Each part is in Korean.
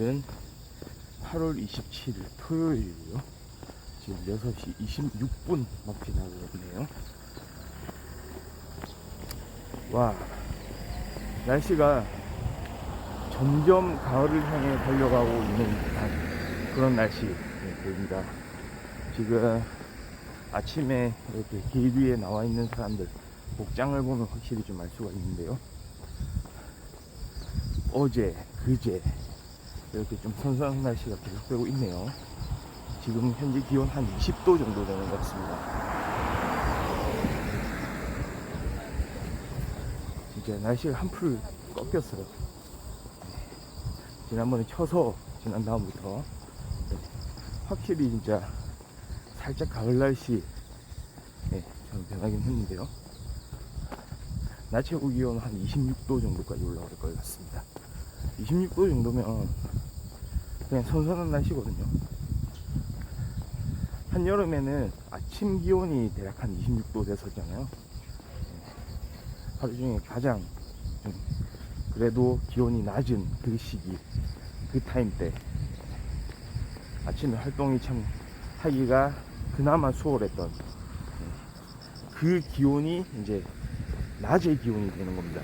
오늘은 8월 27일 토요일이고요. 지금 6시 26분 막 지나고 있네요. 와, 날씨가 점점 가을을 향해 달려가고 있는 듯한 그런 날씨 보입니다. 지금 아침에 이렇게 길 위에 나와 있는 사람들 복장을 보면 확실히 좀 알 수가 있는데요. 어제, 그제 이렇게 좀 선선한 날씨가 계속되고 있네요. 지금 현재 기온 한 20도 정도 되는 것 같습니다. 진짜 날씨가 한풀 꺾였어요. 지난번에 쳐서 지난 다음부터 확실히 진짜 살짝 가을 날씨 좀 변하긴 했는데요. 낮 최고 기온 한 26도 정도까지 올라갈 것 같습니다. 26도 정도면 그냥 선선한 날씨거든요. 한여름에는 아침 기온이 대략 한 26도 됐었잖아요. 하루 중에 가장 좀 그래도 기온이 낮은 그 시기, 그 타임 때 아침에 활동이 참 하기가 그나마 수월했던 그 기온이 이제 낮의 기온이 되는 겁니다.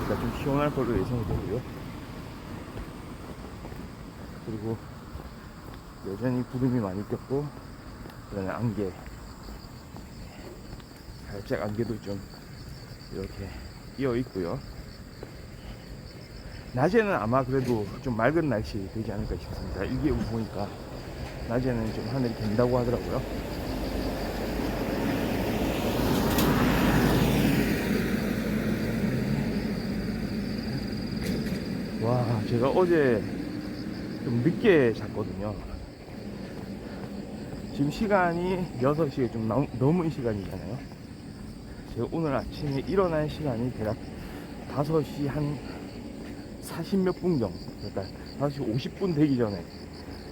그러니까 좀 시원할 걸로 예상이 되고요. 그리고 여전히 구름이 많이 꼈고, 그다음에 안개, 살짝 안개도 좀 이렇게 끼어 있고요. 낮에는 아마 그래도 좀 맑은 날씨 되지 않을까 싶습니다. 일기예보 보니까 낮에는 좀 하늘이 된다고 하더라고요. 와, 제가 어제 좀 늦게 잤거든요. 지금 시간이 6시에 좀 넘은 시간이잖아요. 제가 오늘 아침에 일어난 시간이 대략 5시 한 40 몇 분 정도, 그러니까 5시 50분 되기 전에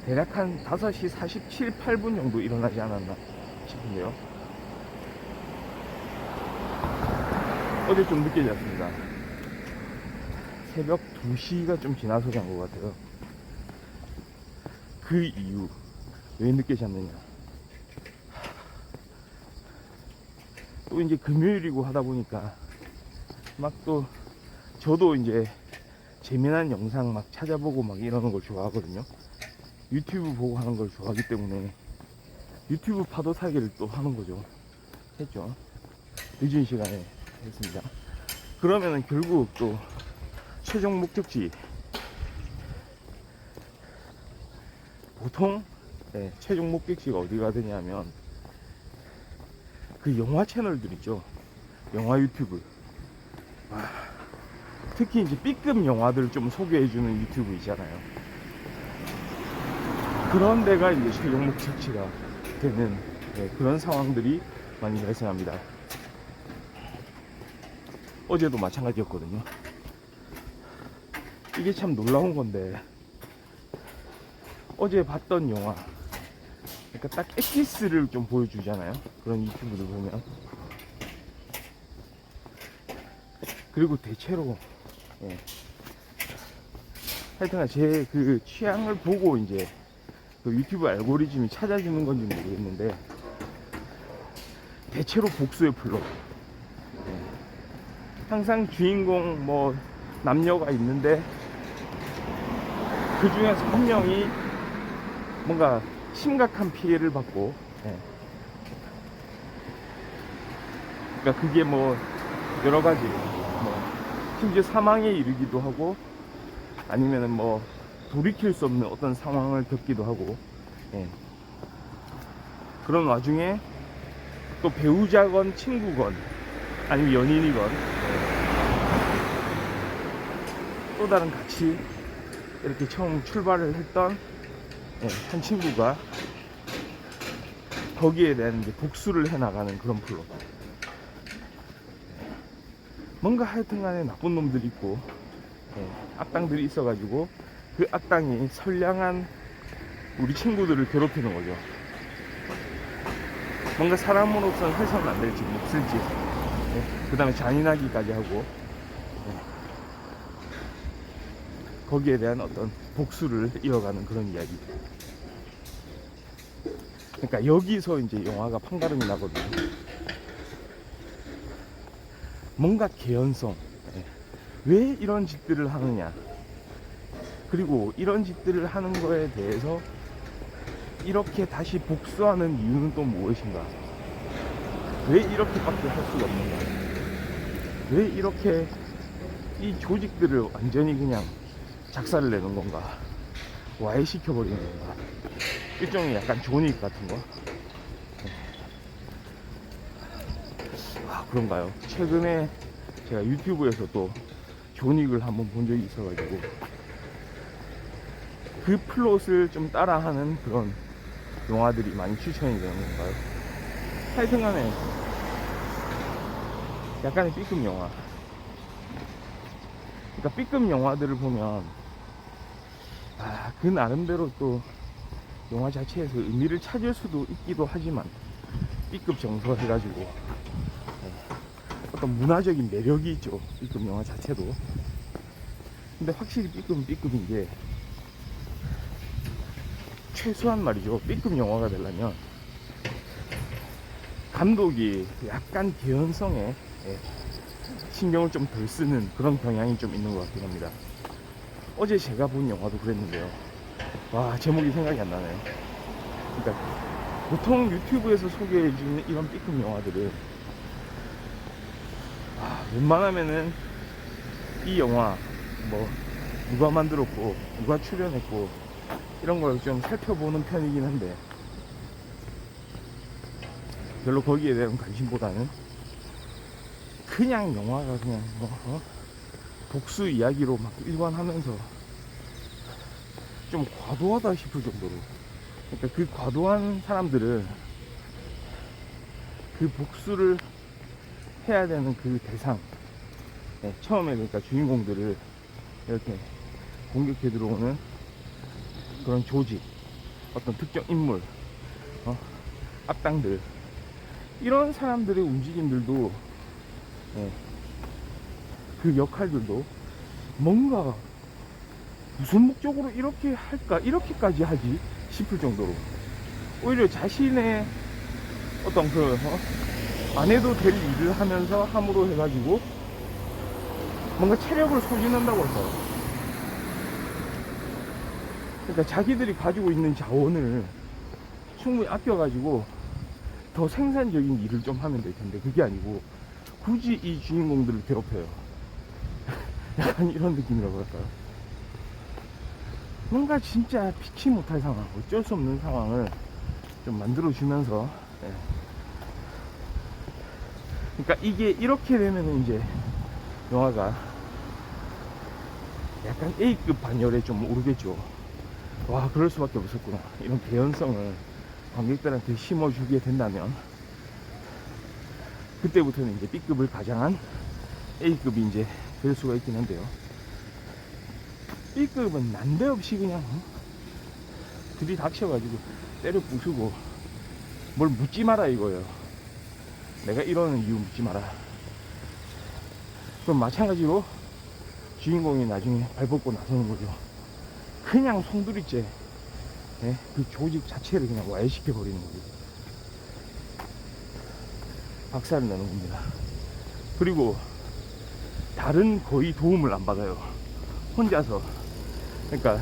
대략 한 5시 47, 8분 정도 일어나지 않았나 싶은데요. 어제 좀 늦게 잤습니다. 새벽 2시가 좀 지나서 잔 것 같아요. 그 이유, 왜 늦게 잤느냐. 또 이제 금요일이고 하다 보니까 막 또 저도 이제 재미난 영상 막 찾아보고 막 이러는 걸 좋아하거든요. 유튜브 보고 하는 걸 좋아하기 때문에 유튜브 파도 타기를 또 하는 거죠. 했죠. 늦은 시간에 했습니다. 그러면은 결국 또 최종 목적지, 보통 최종 목적지가 어디가 되냐면 그 영화 채널들 있죠. 영화 유튜브. 특히 이제 B급 영화들 좀 소개해주는 유튜브 있잖아요. 그런 데가 이제 최종 목적지가 되는 그런 상황들이 많이 발생합니다. 어제도 마찬가지였거든요. 이게 참 놀라운 건데, 어제 봤던 영화, 그러니까 딱 엑기스를 좀 보여주잖아요. 그런 유튜브들 보면. 그리고 대체로 하여튼 제 그 취향을 보고 이제 그 유튜브 알고리즘이 찾아주는 건지 모르겠는데, 대체로 복수의 플롯. 항상 주인공 뭐 남녀가 있는데 그 중에서 한 명이 뭔가 심각한 피해를 받고, 그러니까 그게 뭐 여러 가지, 뭐 심지어 사망에 이르기도 하고, 아니면은 뭐 돌이킬 수 없는 어떤 상황을 겪기도 하고, 그런 와중에 또 배우자건 친구건 아니면 연인이건 또 다른 같이 이렇게 처음 출발을 했던 한 친구가 거기에 대한 이제 복수를 해나가는 그런 플롯. 뭔가 하여튼간에 나쁜 놈들이 있고 악당들이 있어가지고 그 악당이 선량한 우리 친구들을 괴롭히는 거죠. 뭔가 사람으로서는 해서는 안 될지 몹쓸지, 그 다음에 잔인하기까지 하고, 거기에 대한 어떤 복수를 이어가는 그런 이야기. 그러니까 여기서 이제 영화가 판가름이 나거든요. 뭔가 개연성. 왜 이런 짓들을 하느냐, 그리고 이런 짓들을 하는 거에 대해서 이렇게 다시 복수하는 이유는 또 무엇인가, 왜 이렇게밖에 할 수가 없는가, 왜 이렇게 이 조직들을 완전히 그냥 작살을 내는 건가, 와해시켜버리는 건가. 일종의 약간 존윅 같은 거. 아, 그런가요? 최근에 제가 유튜브에서 또 존윅을 한번 본 적이 있어가지고 그 플롯을 좀 따라하는 그런 영화들이 많이 추천이 되는 건가요? 하여튼간에 약간의 B급 영화. 그러니까 B급 영화들을 보면 그 나름대로 또 영화 자체에서 의미를 찾을 수도 있기도 하지만, B급 정서 해가지고 어떤 문화적인 매력이 있죠, B급 영화 자체도. 근데 확실히 B급은 B급인 게, 최소한 말이죠, B급 영화가 되려면 감독이 약간 개연성에 신경을 좀 덜 쓰는 그런 경향이 좀 있는 것 같긴 합니다. 어제 제가 본 영화도 그랬는데요. 와, 제목이 생각이 안 나네요. 그러니까 보통 유튜브에서 소개해주는 이런 B급 영화들은 웬만하면은 이 영화 뭐 누가 만들었고 누가 출연했고 이런 걸 좀 살펴보는 편이긴 한데, 별로 거기에 대한 관심보다는 그냥 영화가 그냥 복수 이야기로 막 일관하면서 좀 과도하다 싶을 정도로, 그러니까 그 과도한 사람들은 그 복수를 해야 되는 그 대상, 처음에 그러니까 주인공들을 이렇게 공격해 들어오는 그런 조직, 어떤 특정 인물, 악당들, 이런 사람들의 움직임들도, 그 역할들도 뭔가 무슨 목적으로 이렇게 할까, 이렇게까지 하지 싶을 정도로, 오히려 자신의 어떤 안 해도 될 일을 하면서 함으로 해가지고 뭔가 체력을 소진한다고 할까요? 그러니까 자기들이 가지고 있는 자원을 충분히 아껴가지고 더 생산적인 일을 좀 하면 될 텐데, 그게 아니고 굳이 이 주인공들을 괴롭혀요. 약간 이런 느낌이라고 할까요? 뭔가 진짜 피치 못할 상황, 어쩔 수 없는 상황을 좀 만들어주면서, 그러니까 이게 이렇게 되면 이제 영화가 약간 A급 반열에 좀 오르겠죠. 와, 그럴 수밖에 없었구나. 이런 개연성을 관객들한테 심어주게 된다면 그때부터는 이제 B급을 가장한 A급이 이제 될 수가 있긴 한데요. B급은 난데없이 그냥 들이닥쳐가지고 때려 부수고 뭘 묻지 마라 이거예요. 내가 이러는 이유 묻지 마라. 그럼 마찬가지로 주인공이 나중에 발벗고 나서는 거죠. 그냥 송두리째 그 조직 자체를 그냥 와해시켜버리는 거죠. 박살을 내는 겁니다. 그리고 다른 거의 도움을 안 받아요. 혼자서. 그러니까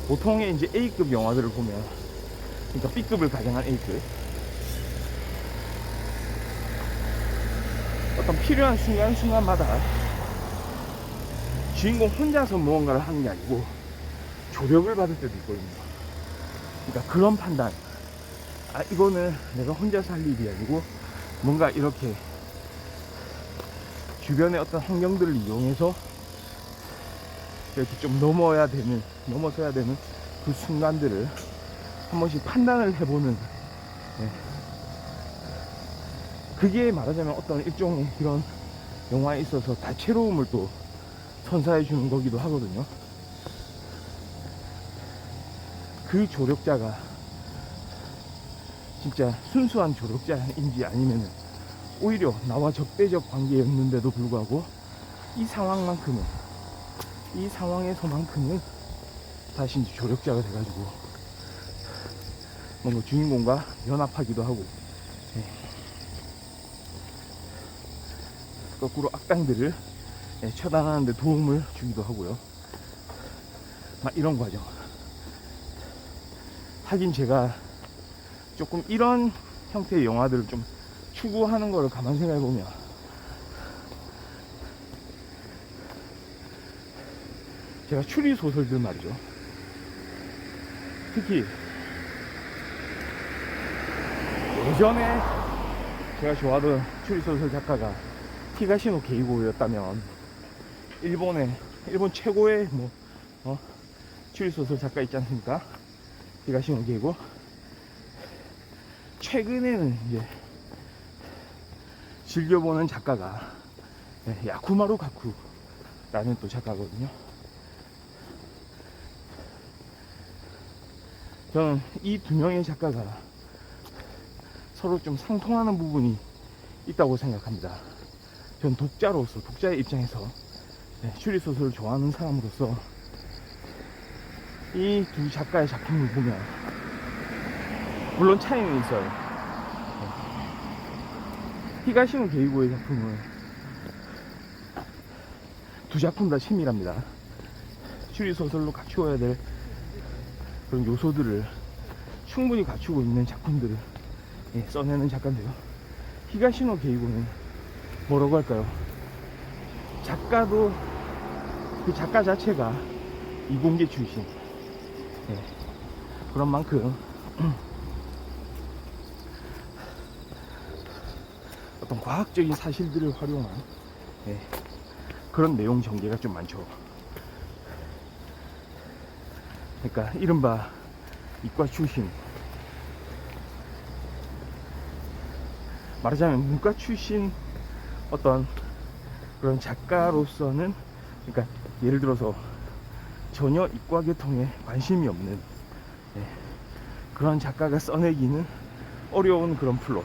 보통의 이제 A급 영화들을 보면, 그러니까 B급을 가장한 A급, 어떤 필요한 순간순간마다 주인공 혼자서 무언가를 하는 게 아니고 조력을 받을 때도 있거든요. 그러니까 그런 판단, 이거는 내가 혼자서 할 일이 아니고 뭔가 이렇게 주변의 어떤 환경들을 이용해서 이렇게 좀 넘어서야 되는 그 순간들을 한 번씩 판단을 해보는, 그게 말하자면 어떤 일종의 그런 영화에 있어서 다채로움을 또 선사해 주는 거기도 하거든요. 그 조력자가 진짜 순수한 조력자인지 아니면 오히려 나와 적대적 관계였는데도 불구하고 이 상황만큼은 이 상황에서만큼은 다시 이제 조력자가 돼가지고 뭔가 주인공과 연합하기도 하고, 예. 거꾸로 악당들을 처단하는 데 도움을 주기도 하고요. 막 이런 과정. 하긴 제가 조금 이런 형태의 영화들을 좀 추구하는 거를 가만 생각해 보면 제가 추리 소설들 말이죠. 특히 예전에 제가 좋아하던 추리 소설 작가가 히가시노 게이고였다면 일본 최고의 추리 소설 작가 있지 않습니까? 히가시노 게이고. 최근에는 이제 즐겨보는 작가가 야쿠마루 가쿠라는 또 작가거든요. 저는 이 두 명의 작가가 서로 좀 상통하는 부분이 있다고 생각합니다. 전 독자로서, 독자의 입장에서 추리소설을 좋아하는 사람으로서 이 두 작가의 작품을 보면 물론 차이는 있어요. 히가시노 게이고의 작품은 두 작품 다 치밀합니다. 추리소설로 갖추어야 될 그런 요소들을 충분히 갖추고 있는 작품들을 써내는 작가인데요. 히가시노 게이고는 뭐라고 할까요? 작가도 그 작가 자체가 이공계 출신. 그런 만큼 어떤 과학적인 사실들을 활용한 그런 내용 전개가 좀 많죠. 그러니까 이른바 이과 출신, 말하자면 문과 출신 어떤 그런 작가로서는, 그러니까 예를 들어서 전혀 이과 계통에 관심이 없는 그런 작가가 써내기는 어려운 그런 플롯,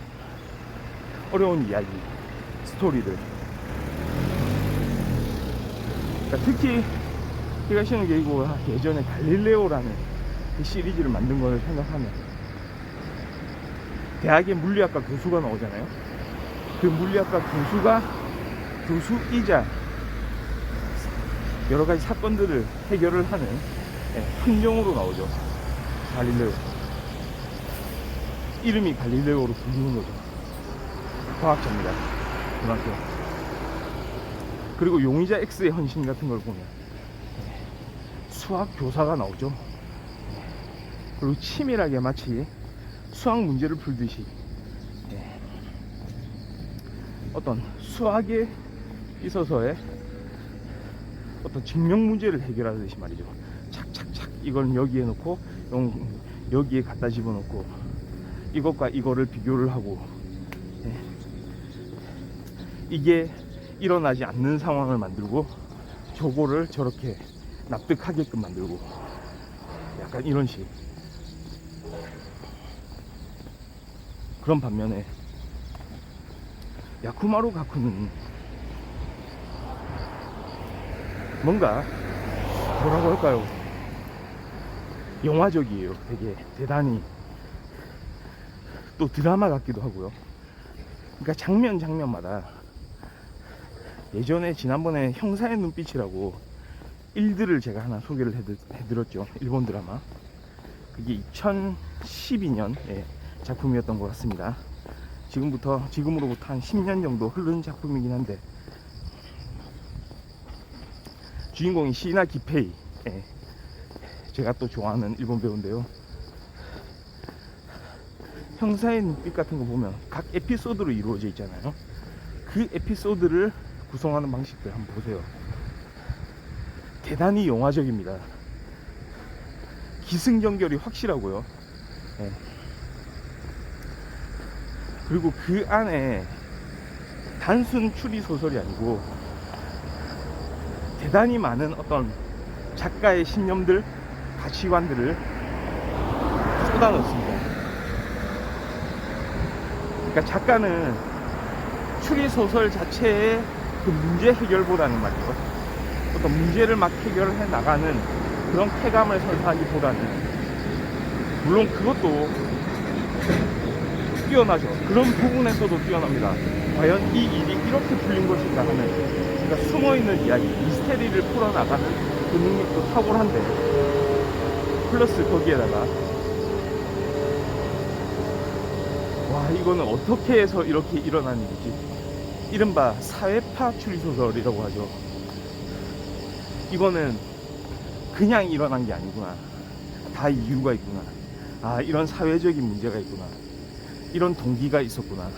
어려운 이야기, 스토리들. 그러니까 특히 히가시노 게이고가 예전에 갈릴레오라는 그 시리즈를 만든 걸 생각하면 대학의 물리학과 교수가 나오잖아요. 그 물리학과 교수이자 여러 가지 사건들을 해결을 하는 훈령으로 나오죠. 갈릴레오. 이름이 갈릴레오로 불리는 거죠. 과학자입니다. 그만큼. 그리고 용의자 X의 헌신 같은 걸 보면 수학 교사가 나오죠. 그리고 치밀하게 마치 수학 문제를 풀듯이 어떤 수학에 있어서의 어떤 증명 문제를 해결하듯이 말이죠. 착착착 이건 여기에 놓고 여기에 갖다 집어넣고 이것과 이거를 비교를 하고 이게 일어나지 않는 상황을 만들고 저거를 저렇게 납득하게끔 만들고 약간 이런 식. 그런 반면에 야쿠마루 가쿠는 뭔가 뭐라고 할까요? 영화적이에요. 되게 대단히. 또 드라마 같기도 하고요. 그러니까 장면마다 예전에 지난번에 형사의 눈빛이라고 일들을 제가 하나 소개를 해드렸죠. 일본 드라마. 그게 2012년 작품이었던 것 같습니다. 지금으로부터 한 10년 정도 흐른 작품이긴 한데 주인공이 시나 기페이, 제가 또 좋아하는 일본 배우인데요. 형사의 눈빛 같은 거 보면 각 에피소드로 이루어져 있잖아요. 그 에피소드를 구성하는 방식들 한번 보세요. 대단히 영화적입니다. 기승전결이 확실하고요. 그리고 그 안에 단순 추리 소설이 아니고 대단히 많은 어떤 작가의 신념들, 가치관들을 쏟아넣습니다. 그러니까 작가는 추리 소설 자체의 그 문제 해결보다는 말이죠. 어떤 문제를 막 해결해 나가는 그런 쾌감을 선사하기보다는, 물론 그것도 뛰어나죠. 그런 부분에서도 뛰어납니다. 과연 이 일이 이렇게 풀린 것인가 하는, 그러니까 숨어있는 이야기, 미스테리를 풀어나가는 그 능력도 탁월한데, 플러스 거기에다가 와, 이거는 어떻게 해서 이렇게 일어난 일이지? 이른바 사회파 추리소설이라고 하죠. 이거는 그냥 일어난 게 아니구나. 다 이유가 있구나. 아, 이런 사회적인 문제가 있구나. 이런 동기가 있었구나.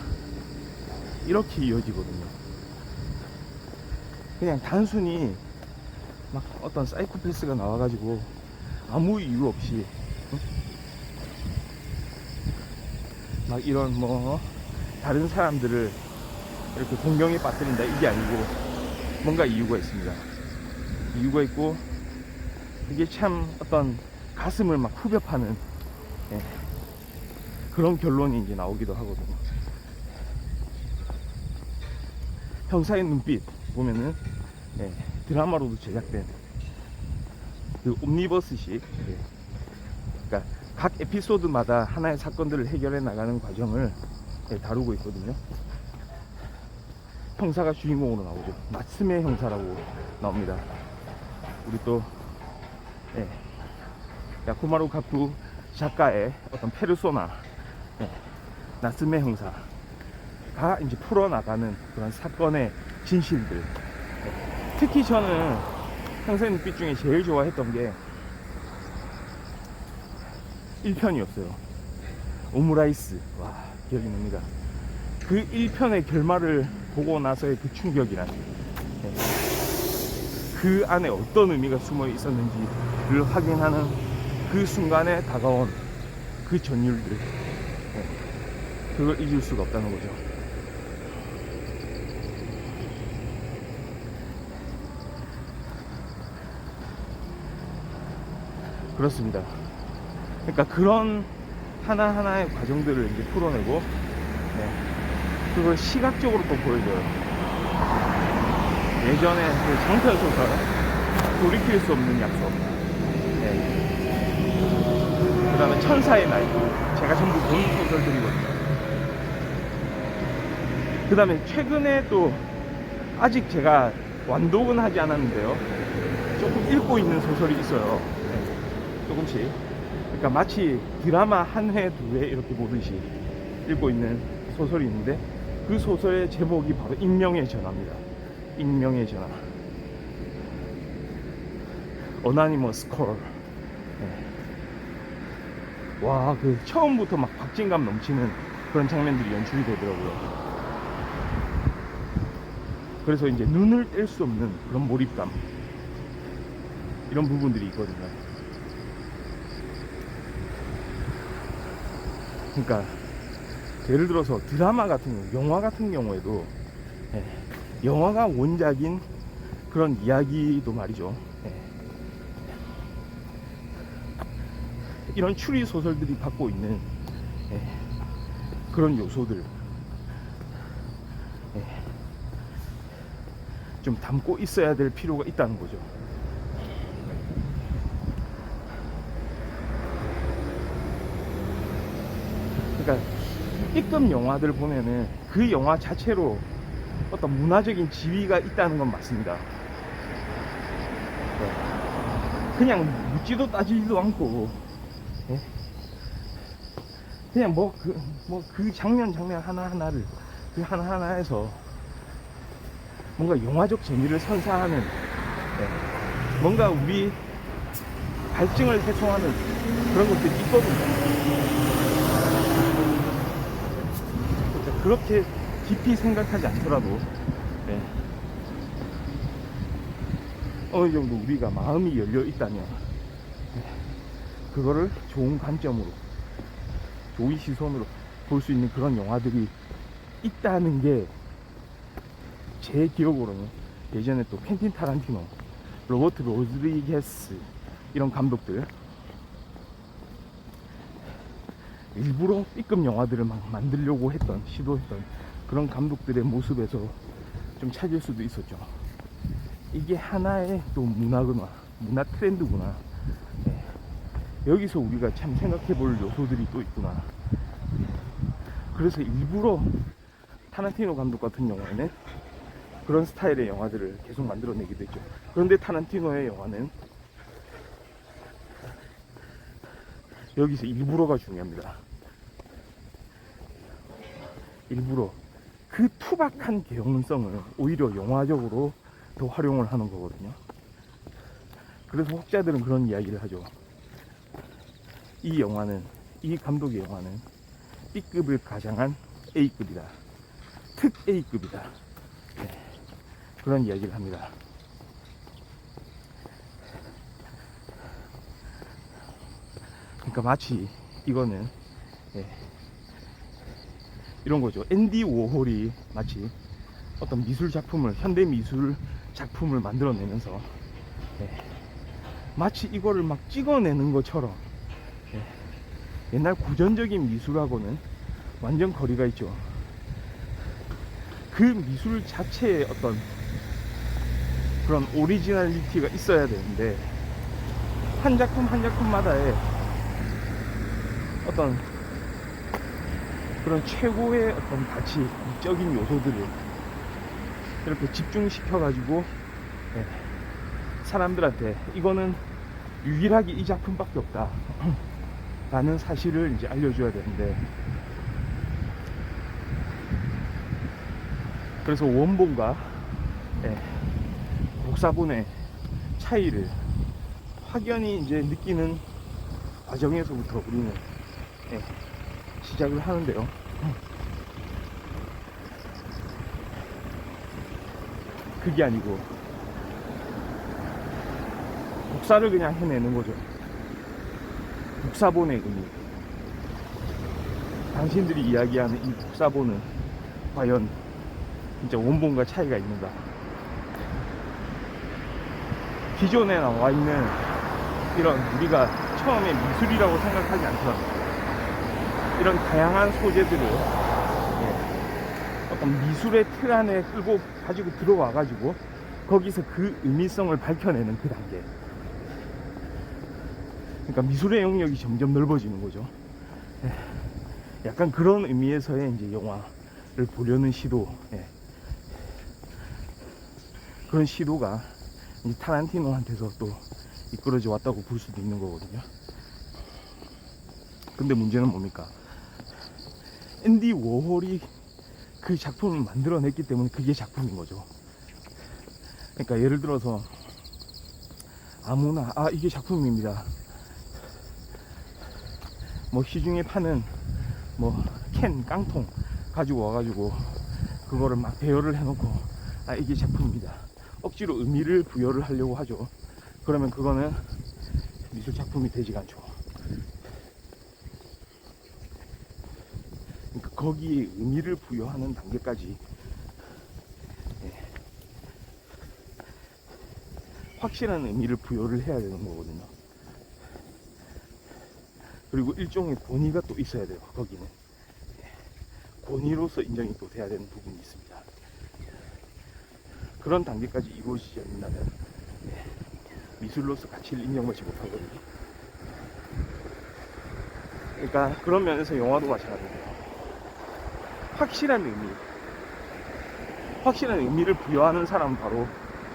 이렇게 이어지거든요. 그냥 단순히 막 어떤 사이코패스가 나와가지고 아무 이유 없이 막 이런 뭐 다른 사람들을 이렇게 공경에 빠뜨린다, 이게 아니고 뭔가 이유가 있습니다. 이유가 있고, 그게 참 어떤 가슴을 막 후벼 파는, 예, 그런 결론이 이제 나오기도 하거든요. 형사의 눈빛 보면은, 예, 드라마로도 제작된 그 옴니버스식, 예, 그러니까 각 에피소드마다 하나의 사건들을 해결해 나가는 과정을, 예, 다루고 있거든요. 형사가 주인공으로 나오죠. 나츠메 형사라고 나옵니다. 우리 또, 예, 야쿠마루 가쿠 작가의 어떤 페르소나, 예, 나츠메 형사가 이제 풀어나가는 그런 사건의 진실들. 예, 특히 저는 형사의 눈빛 중에 제일 좋아했던 게 1편이었어요. 오므라이스. 와, 기억이 납니다. 그 1편의 결말을 보고 나서의 그 충격이란, 예, 그 안에 어떤 의미가 숨어 있었는지를 확인하는 그 순간에 다가온 그 전율들, 예, 그걸 잊을 수가 없다는 거죠. 그렇습니다. 그러니까 그런 하나하나의 과정들을 이제 풀어내고, 네, 그걸 시각적으로 또 보여줘요. 예전에 그 장편 소설 돌이킬 수 없는 약속, 네, 그 다음에 천사의 날, 제가 전부 본 소설들이거든요. 그 다음에 최근에 또 아직 제가 완독은 하지 않았는데요, 조금 읽고 있는 소설이 있어요. 네, 조금씩. 그러니까 마치 드라마 한 회, 두 회 이렇게 보듯이 읽고 있는 소설이 있는데, 그 소설의 제목이 바로 인명의 전화입니다. 인명의 전화. 어나니머스 콜. 네. 와, 그 처음부터 막 박진감 넘치는 그런 장면들이 연출이 되더라고요. 그래서 이제 눈을 뗄 수 없는 그런 몰입감, 이런 부분들이 있거든요. 그러니까 예를 들어서 드라마 같은 경우, 영화 같은 경우에도, 예, 영화가 원작인 그런 이야기도 말이죠, 예, 이런 추리 소설들이 갖고 있는, 예, 그런 요소들, 예, 좀 담고 있어야 될 필요가 있다는 거죠. 그러니까 B급 영화들 보면은 그 영화 자체로 어떤 문화적인 지위가 있다는 건 맞습니다. 네. 그냥 묻지도 따지지도 않고, 네? 그냥 그 장면 하나하나를, 그 하나하나에서 뭔가 영화적 재미를 선사하는, 네, 뭔가 우리 갈증을 해소하는 그런 것들이 있거든요. 그러니까 그렇게 깊이 생각하지 않더라도, 네, 어느 정도 우리가 마음이 열려 있다면, 네, 그거를 좋은 관점으로, 좋은 시선으로 볼 수 있는 그런 영화들이 있다는 게, 제 기억으로는 예전에 또 퀸틴 타란티노, 로버트 로드리게스, 이런 감독들, 일부러 B급 영화들을 막 만들려고 시도했던 그런 감독들의 모습에서 좀 찾을 수도 있었죠. 이게 하나의 또 문화구나, 문화 트렌드구나. 네. 여기서 우리가 참 생각해 볼 요소들이 또 있구나. 그래서 일부러 타란티노 감독 같은 영화에는 그런 스타일의 영화들을 계속 만들어내기도 했죠. 그런데 타란티노의 영화는 여기서 일부러가 중요합니다. 일부러 그 투박한 개연성을 오히려 영화적으로 더 활용을 하는 거거든요. 그래서 혹자들은 그런 이야기를 하죠. 이 영화는, 이 감독의 영화는 B급을 가장한 A급이다, 특 A급이다. 네, 그런 이야기를 합니다. 그러니까 마치 이거는 이런 거죠. 앤디 워홀이 마치 어떤 미술 작품을, 현대 미술 작품을 만들어내면서 마치 이거를 막 찍어내는 것처럼 옛날 고전적인 미술하고는 완전 거리가 있죠. 그 미술 자체에 어떤 그런 오리지널리티가 있어야 되는데, 한 작품 한 작품마다의 어떤 그런 최고의 어떤 가치, 미적인 요소들을 이렇게 집중시켜 가지고 사람들한테 이거는 유일하게 이 작품밖에 없다 라는 사실을 이제 알려줘야 되는데, 그래서 원본과 복사본의 차이를 확연히 이제 느끼는 과정에서부터 우리는 시작을 하는데요. 그게 아니고 복사를 그냥 해내는 거죠. 복사본의 의미, 당신들이 이야기하는 이 복사본은 과연 진짜 원본과 차이가 있는가. 기존에 나와 있는 이런 우리가 처음에 미술이라고 생각하지 않던 이런 다양한 소재들을 어떤 미술의 틀 안에 끌고 가지고 들어와 가지고 거기서 그 의미성을 밝혀내는 그 단계. 그러니까 미술의 영역이 점점 넓어지는 거죠. 약간 그런 의미에서의 이제 영화를 보려는 시도, 그런 시도가 이제 타란티노한테서 또 이끌어져 왔다고 볼 수도 있는 거거든요. 근데 문제는 뭡니까? 앤디 워홀이 그 작품을 만들어냈기 때문에 그게 작품인 거죠. 그러니까 예를 들어서 아무나 이게 작품입니다, 뭐 시중에 파는 뭐 캔, 깡통 가지고 와가지고 그거를 막 대여를 해놓고 이게 작품입니다, 억지로 의미를 부여를 하려고 하죠. 그러면 그거는 미술 작품이 되지가 않죠. 그러니까 거기에 의미를 부여하는 단계까지 확실한 의미를 부여를 해야 되는 거거든요. 그리고 일종의 권위가 또 있어야 돼요. 거기는 권위로서 인정이 또 돼야 되는 부분이 있습니다. 그런 단계까지 이루어지지 않는다면 미술로서 가치를 인정받지 못하거든요. 그러니까 그런 면에서 영화도 마찬가지예요. 확실한 의미를 부여하는 사람은 바로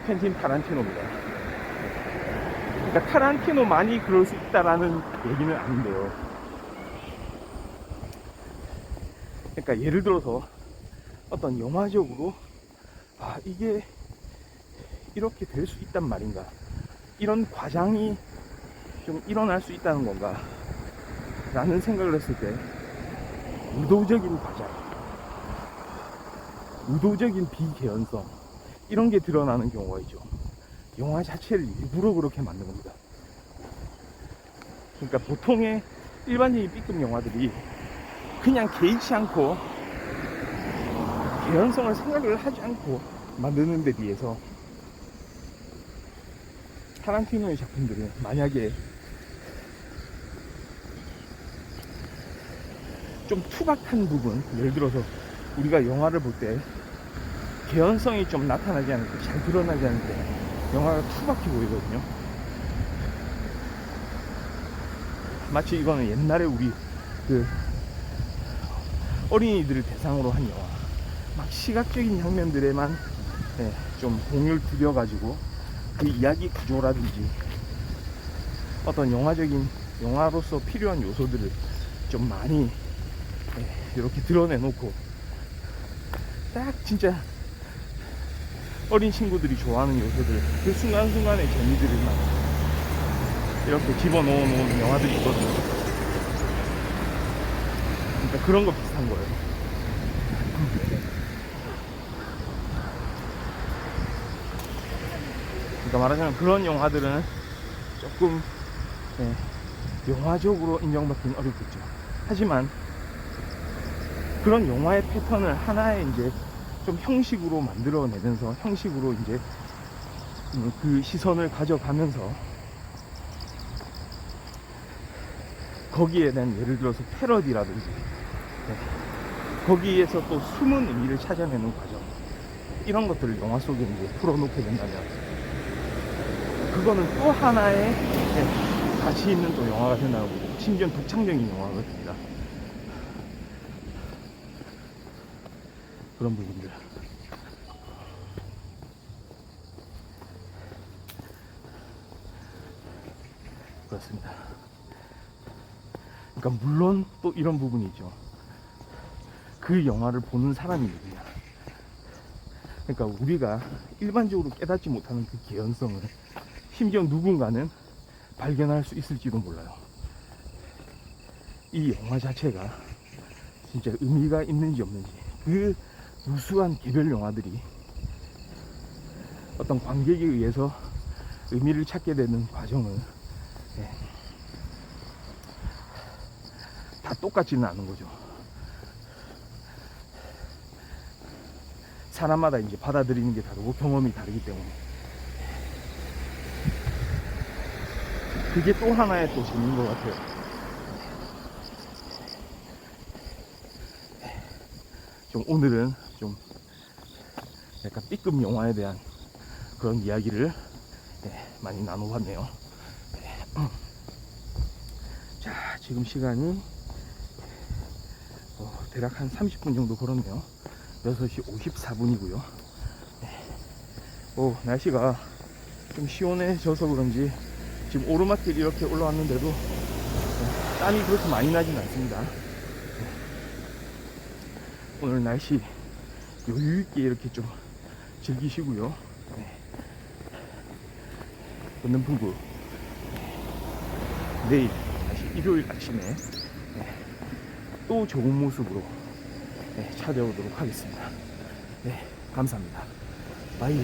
퀸틴 타란티노입니다. 그러니까 타란티노만이 그럴 수 있다라는 얘기는 아닌데요. 그러니까 예를 들어서 어떤 영화적으로 이게 이렇게 될 수 있단 말인가, 이런 과장이 좀 일어날 수 있다는 건가 라는 생각을 했을 때 의도적인 과장, 의도적인 비개연성, 이런 게 드러나는 경우가 있죠. 영화 자체를 일부러 그렇게 만든 겁니다. 그러니까 보통의 일반적인 B급 영화들이 그냥 개의치 않고 개연성을 생각을 하지 않고 만드는 데 비해서 타란티노의 작품들은 만약에 좀 투박한 부분, 예를 들어서 우리가 영화를 볼 때 개연성이 좀 나타나지 않을 때, 잘 드러나지 않을 때 영화가 투박해 보이거든요. 마치 이거는 옛날에 우리 그 어린이들을 대상으로 한 영화, 막 시각적인 장면들에만 좀 공을 들여가지고 그 이야기 구조라든지 어떤 영화로서 필요한 요소들을 좀 많이 이렇게 드러내놓고 딱 진짜 어린 친구들이 좋아하는 요소들, 그 순간순간의 재미들만 이렇게 집어넣어놓은 영화들이 있거든요. 그러니까 그런 거 비슷한 거예요. 그러니까 말하자면 그런 영화들은 조금 영화적으로 인정받기는 어렵겠죠. 하지만 그런 영화의 패턴을 하나의 이제 좀 형식으로 만들어내면서, 형식으로 이제 그 시선을 가져가면서 거기에 대한, 예를 들어서 패러디라든지 거기에서 또 숨은 의미를 찾아내는 과정, 이런 것들을 영화 속에 이제 풀어놓게 된다면 그거는 또 하나의 가치 있는 또 영화가 된다고, 심지어 독창적인 영화가 됩니다. 그런 부분들. 그렇습니다. 그러니까 물론 또 이런 부분이 있죠. 그 영화를 보는 사람이 누구냐. 그러니까 우리가 일반적으로 깨닫지 못하는 그 개연성을 심지어 누군가는 발견할 수 있을지도 몰라요. 이 영화 자체가 진짜 의미가 있는지 없는지, 그 무수한 개별 영화들이 어떤 관객에 의해서 의미를 찾게 되는 과정은 다 똑같지는 않은 거죠. 사람마다 이제 받아들이는 게 다르고 경험이 다르기 때문에 그게 또 하나의 또 재미인 것 같아요. 좀 오늘은 좀 약간 B급 영화에 대한 그런 이야기를 많이 나눠봤네요. 자, 지금 시간이 대략 한 30분 정도 걸었네요. 6시 54분이고요. 날씨가 좀 시원해져서 그런지 지금 오르막길 이렇게 올라왔는데도 땀이 그렇게 많이 나진 않습니다. 오늘 날씨 여유있게 이렇게 좀 즐기시고요. 권능풍구 내일 다시 일요일 아침에 또 좋은 모습으로 찾아오도록 하겠습니다. 감사합니다. 바이.